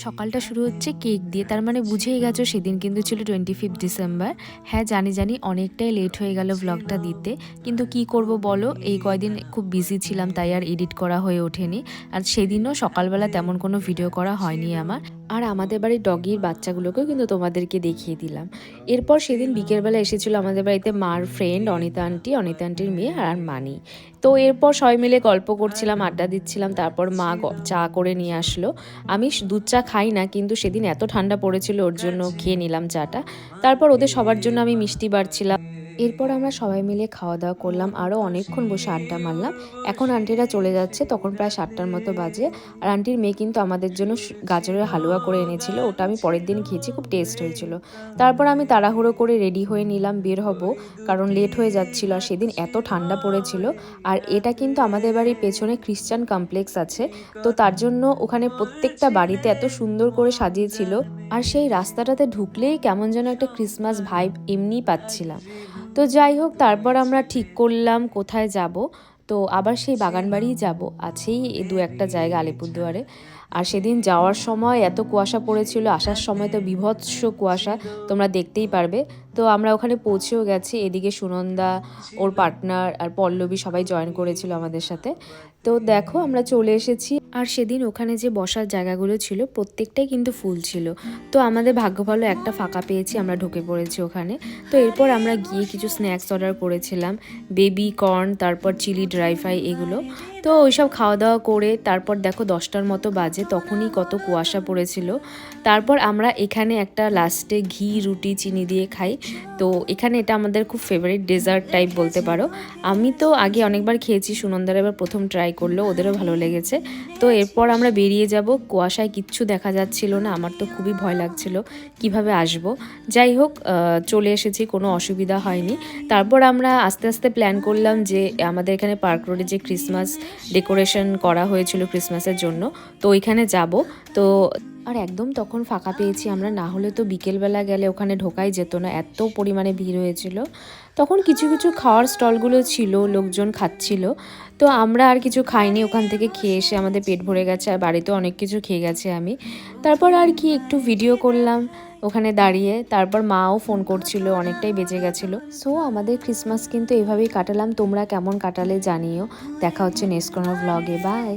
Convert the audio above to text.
সকালটা শুরু হচ্ছে কেক দিয়ে, তার মানে বুঝেই গেছো সেদিন কিন্তু ছিল 25 ডিসেম্বর। হ্যাঁ জানি অনেকটাই লেট হয়ে গেল ব্লগটা দিতে, কিন্তু কি করব বলো, এই কয়দিন খুব বিজি ছিলাম তাই আর এডিট করা হয়ে ওঠেনি। আর সেদিনও সকালবেলা তেমন কোনো ভিডিও করা হয়নি আমার। আর আমাদের বাড়ির ডগির বাচ্চাগুলোকেও কিন্তু তোমাদেরকে দেখিয়ে দিলাম। এরপর সেদিন বিকেলবেলা এসেছিল আমাদের বাড়িতে মার ফ্রেন্ড অনিতা আন্টির মেয়ে আর মানি। তো এরপর সবাই মিলে গল্প করছিলাম, আড্ডা দিচ্ছিলাম, তারপর মা চা করে নিয়ে আসলো। আমি দুধ চা খাই না, কিন্তু সেদিন এত ঠান্ডা পড়েছিল ওর জন্য খেয়ে নিলাম চাটা। তারপর ওদের সবার জন্য আমি মিষ্টি বাড়ছিলাম। এরপর আমরা সবাই মিলে খাওয়া দাওয়া করলাম, আরও অনেকক্ষণ বসে আড্ডা মারলাম। এখন আন্টিরা চলে যাচ্ছে, তখন প্রায় 7টার মতো বাজে। আর আন্টির মেয়ে কিন্তু আমাদের জন্য গাজরের হালুয়া করে এনেছিল, ওটা আমি পরের দিন খেয়েছি, খুব টেস্ট হয়েছিল। তারপর আমি তাড়াহুড়ো করে রেডি হয়ে নিলাম, বের হব, কারণ লেট হয়ে যাচ্ছিল আর সেদিন এত ঠান্ডা পড়েছিল। আর এটা কিন্তু আমাদের বাড়ির পেছনে খ্রিস্টান কমপ্লেক্স আছে, তো তার জন্য ওখানে প্রত্যেকটা বাড়িতে এত সুন্দর করে সাজিয়েছিল। আর সেই রাস্তাটাতে ঢুকলেই কেমন যেন একটা ক্রিসমাস ভাইব এমনিই পাচ্ছিলাম। তো যাই হোক, তারপর আমরা ঠিক করলাম কোথায় যাব। তো আবার সেই বাগানবাড়িই যাব, আছেই এই দু একটা জায়গা আলিপুরদুয়ারে। আর সেদিন যাওয়ার সময় এত কুয়াশা পড়েছিল, আসার সময় তো বিভৎস কুয়াশা, তোমরা দেখতেই পারবে। তো আমরা ওখানে পৌঁছেও গেছি, এদিকে সুনন্দা, ওর পার্টনার আর পল্লবী সবাই জয়েন করেছিল আমাদের সাথে। তো দেখো আমরা চলে এসেছি। আর সেদিন ওখানে যে বসার জায়গাগুলো ছিল প্রত্যেকটাই কিন্তু ফুল ছিল। তো আমাদের ভাগ্য ভালো একটা ফাঁকা পেয়েছি, আমরা ঢুকে পড়েছি ওখানে। তো এরপর আমরা গিয়ে কিছু স্ন্যাক্স অর্ডার করেছিলাম, বেবি কর্ন, তারপর চিলি ড্রাই ফ্রাই এগুলো। তো ওইসব খাওয়া দাওয়া করে তারপর দেখো 10টার মতো বাজে, তখনই কত কুয়াশা পড়েছিল। তারপর আমরা এখানে একটা লাস্টে ঘি রুটি চিনি দিয়ে খাই। তো এখানে এটা আমাদের খুব ফেভারিট ডেজার্ট টাইপ বলতে পারো। আমি তো আগে অনেকবার খেয়েছি, সুনন্দার এবার প্রথম ট্রাই করলো, ওদেরও ভালো লেগেছে। তো এরপর আমরা বেরিয়ে যাব, কুয়াশায় কিচ্ছু দেখা যাচ্ছিল না, আমার তো খুবই ভয় লাগছিল কিভাবে আসব। যাই হোক চলে এসেছি, কোনো অসুবিধা হয়নি। তারপর আমরা আস্তে আস্তে প্ল্যান করলাম যে আমাদের এখানে পার্ক রোডে যে ক্রিসমাস ডেকোরেশন করা হয়েছিল ক্রিসমাসের জন্য, তো ওইখানে যাব। তো আর একদম তখন ফাঁকা পেয়েছি আমরা, না হলে তো বিকেলবেলা গেলে ওখানে ঢোকাই যেত না, এত পরিমাণে ভিড় হয়েছিল। তখন কিছু কিছু খাওয়ার স্টলগুলো ছিল, লোকজন খাচ্ছিল। তো আমরা আর কিছু খাইনি, ওখান থেকে খেয়ে এসে আমাদের পেট ভরে গেছে, আর বাড়িতে অনেক কিছু খেয়ে গেছে আমি। তারপর আর কি একটু ভিডিও করলাম ওখানে দাঁড়িয়ে, তারপর মাও ফোন করছিল, অনেকটাই বেজে গেছিলো। সো আমাদের ক্রিসমাস কিন্তু এভাবেই কাটালাম, তোমরা কেমন কাটালে জানিও। দেখা হচ্ছে নেক্সট কোনো ভ্লগে, বাই।